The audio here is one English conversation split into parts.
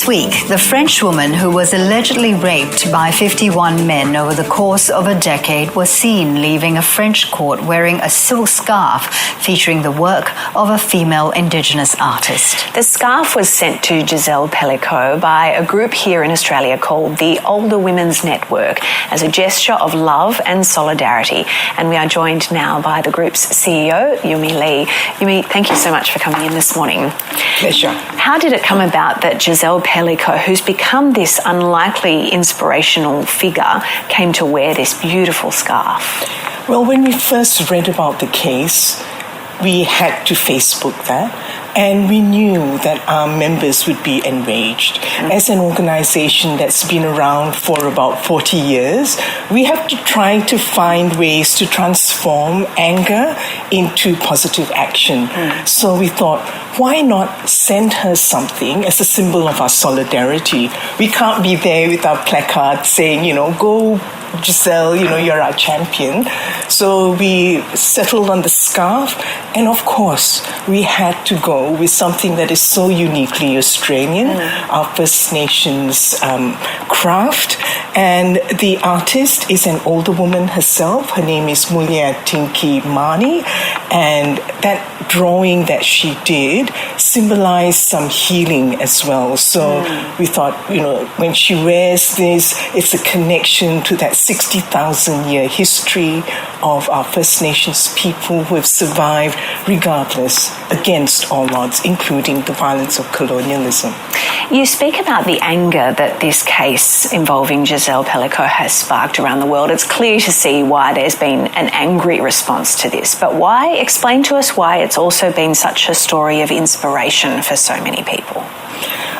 This week, the French woman who was allegedly raped by 51 men over the course of a decade was seen leaving a French court wearing a silk scarf featuring the work of a female Indigenous artist. The scarf was sent to Giselle Pellicot by a group here in Australia called the Older Women's Network as a gesture of love and solidarity. And we are joined now by the group's CEO, Yumi Lee. Yumi, thank you so much for coming in this morning. Pleasure. How did it come about that Giselle Pellicot, who's become this unlikely inspirational figure, came to wear this beautiful scarf? Well, when we first read about the case, we had to Facebook that, and we knew that our members would be enraged. As an organization that's been around for about 40 years, we have to try to find ways to transform anger into positive action. So we thought, why not send her something as a symbol of our solidarity? We can't be there with our placard saying, go Giselle, you're our champion. So we settled on the scarf, and of course, we had to go with something that is so uniquely Australian, our First Nations craft. And the artist is an older woman herself. Her name is Muliatinki Mani, and that drawing that she did symbolized some healing as well. So we thought, when she wears this, it's a connection to that 60,000-year history of our First Nations people who have survived regardless, against all odds, including the violence of colonialism. You speak about the anger that this case involving Giselle Pellicot has sparked around the world. It's clear to see why there's been an angry response to this, but why? Explain to us why it's also been such a story of inspiration for so many people.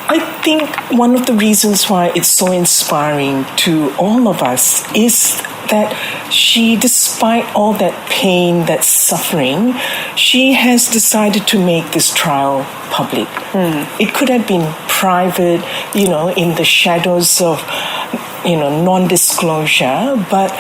I think one of the reasons why it's so inspiring to all of us is that she, despite all that pain, that suffering, she has decided to make this trial public. It could have been private, in the shadows of, non-disclosure, but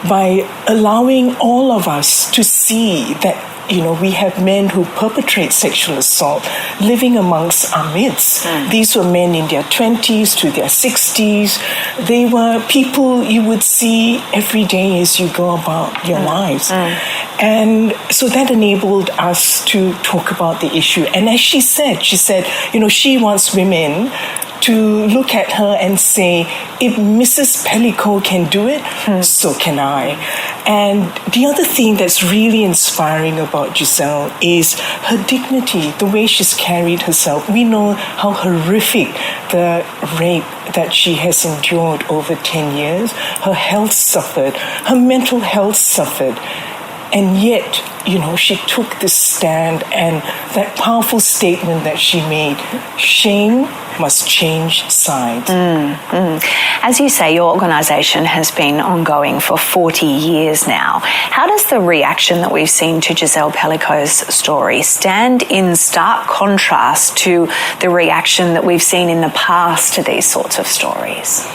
by allowing all of us to see that we have men who perpetrate sexual assault living amongst our midst. These were men in their 20s to their 60s. They were people you would see every day as you go about your lives. And so that enabled us to talk about the issue. And as she said, she wants women to look at her and say, if Mrs. Pellicot can do it, so can I. And the other thing that's really inspiring about Giselle is her dignity, the way she's carried herself. We know how horrific the rape that she has endured over 10 years. Her health suffered, her mental health suffered. And yet, she took this stand, and that powerful statement that she made, shame must change sides. As you say, your organisation has been ongoing for 40 years now. How does the reaction that we've seen to Giselle Pellicot's story stand in stark contrast to the reaction that we've seen in the past to these sorts of stories?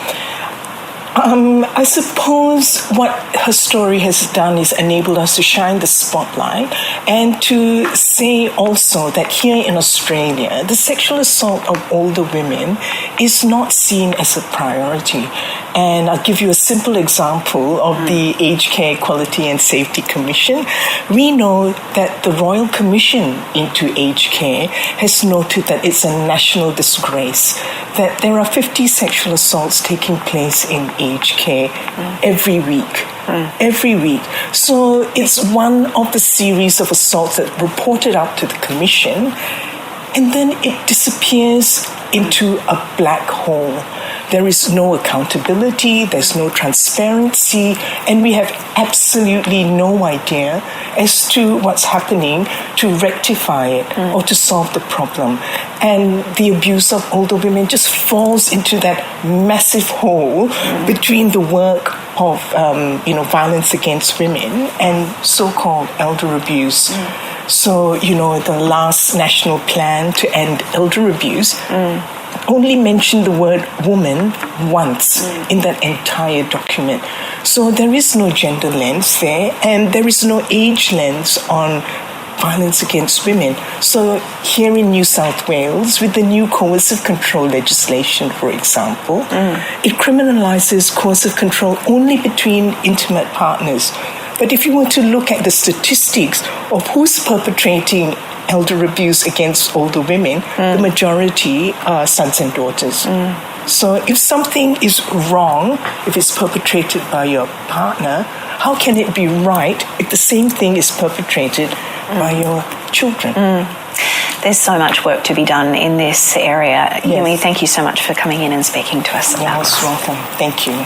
I suppose what her story has done is enabled us to shine the spotlight and to say also that here in Australia, the sexual assault of older women is not seen as a priority. And I'll give you a simple example of the Aged Care Equality and Safety Commission. We know that the Royal Commission into aged care has noted that it's a national disgrace, that there are 50 sexual assaults taking place in aged care every week. Every week. So it's one of the series of assaults that reported out to the Commission, and then it disappears into a black hole. There is no accountability, there's no transparency, and we have absolutely no idea as to what's happening to rectify it or to solve the problem. And the abuse of older women just falls into that massive hole between the work of violence against women and so-called elder abuse. So, the last national plan to end elder abuse only mentioned the word woman once in that entire document. So there is no gender lens there, and there is no age lens on violence against women. So here in New South Wales, with the new coercive control legislation, for example, it criminalises coercive control only between intimate partners. But if you were to look at the statistics of who's perpetrating elder abuse against older women, the majority are sons and daughters. So if something is wrong, if it's perpetrated by your partner, how can it be right if the same thing is perpetrated by your children? There's so much work to be done in this area. Yes. Yumi, thank you so much for coming in and speaking to us about this. You're most welcome. Thank you.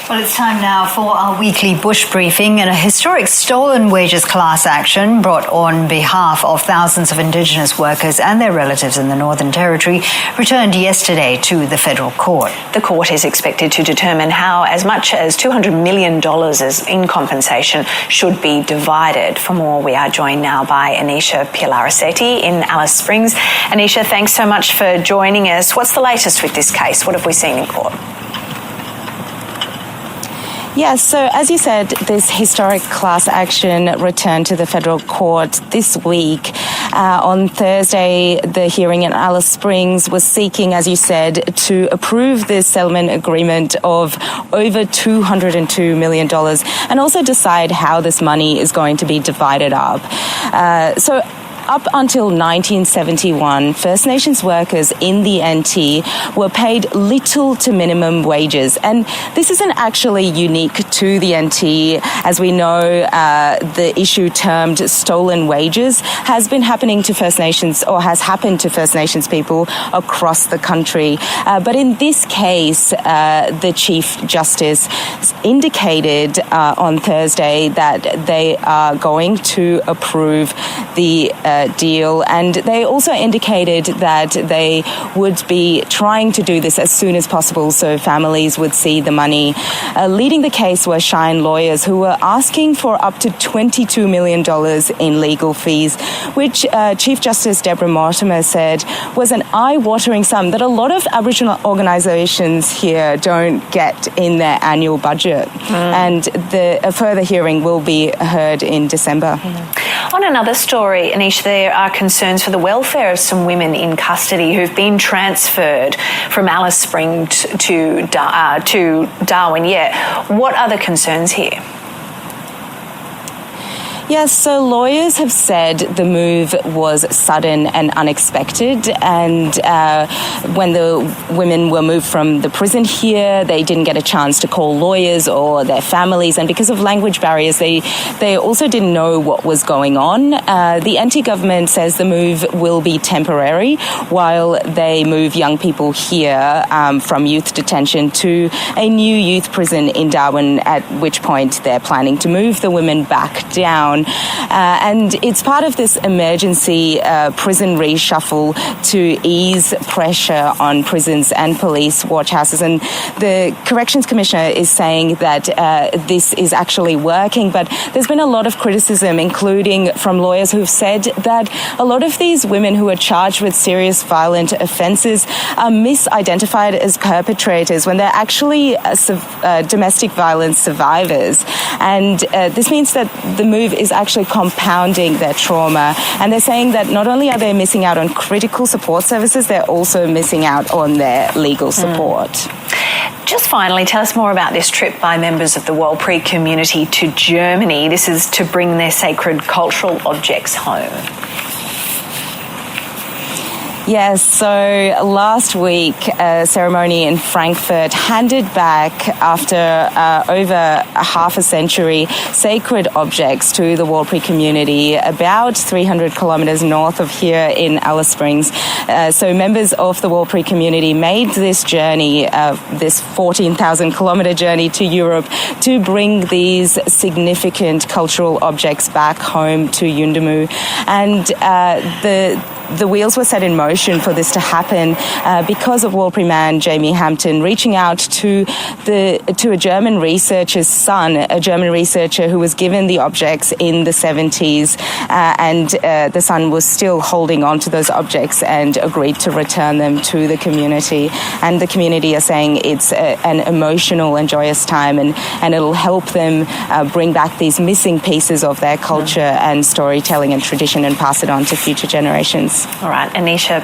Well, it's time now for our weekly Bush briefing, and a historic stolen wages class action brought on behalf of thousands of Indigenous workers and their relatives in the Northern Territory returned yesterday to the federal court. The court is expected to determine how as much as $200 million in compensation should be divided. For more, we are joined now by Anisha Pilaraseti in Alice Springs. Anisha, thanks so much for joining us. What's the latest with this case? What have we seen in court? Yes, so as you said, this historic class action returned to the federal court this week. On Thursday, the hearing in Alice Springs was seeking, as you said, to approve this settlement agreement of over $202 million and also decide how this money is going to be divided up. Up until 1971, First Nations workers in the NT were paid little to minimum wages. And this isn't actually unique to the NT. As we know, the issue termed stolen wages has been happening to First Nations, or has happened to First Nations people across the country. But in this case, the Chief Justice indicated on Thursday that they are going to approve the deal, and they also indicated that they would be trying to do this as soon as possible so families would see the money. Leading the case were Shine lawyers who were asking for up to $22 million in legal fees, which Chief Justice Deborah Mortimer said was an eye-watering sum that a lot of Aboriginal organisations here don't get in their annual budget. And a further hearing will be heard in December. On another story, Anisha, there are concerns for the welfare of some women in custody who've been transferred from Alice Springs to Darwin. What are the concerns here? Yes, so lawyers have said the move was sudden and unexpected, and when the women were moved from the prison here, they didn't get a chance to call lawyers or their families, and because of language barriers, they also didn't know what was going on. The NT government says the move will be temporary while they move young people here from youth detention to a new youth prison in Darwin, at which point they're planning to move the women back down. And it's part of this emergency prison reshuffle to ease pressure on prisons and police watch houses. And the Corrections Commissioner is saying that this is actually working, but there's been a lot of criticism, including from lawyers who've said that a lot of these women who are charged with serious violent offences are misidentified as perpetrators when they're actually domestic violence survivors. And this means that the move is actually compounding their trauma. And they're saying that not only are they missing out on critical support services, they're also missing out on their legal support. Just finally, tell us more about this trip by members of the Warlpiri community to Germany. This is to bring their sacred cultural objects home. Yes, so last week, a ceremony in Frankfurt handed back, after over half a century, sacred objects to the Warlpiri community about 300 kilometres north of here in Alice Springs. So members of the Warlpiri community made this journey, this 14,000 kilometre journey to Europe, to bring these significant cultural objects back home to Yuendumu. And the wheels were set in motion for this to happen because of Warlpiri man Jamie Hampton reaching out to a German researcher's son, a German researcher who was given the objects in the 70s, and the son was still holding on to those objects and agreed to return them to the community. And the community are saying it's an emotional and joyous time, and it'll help them bring back these missing pieces of their culture and storytelling and tradition and pass it on to future generations. All right, Anisha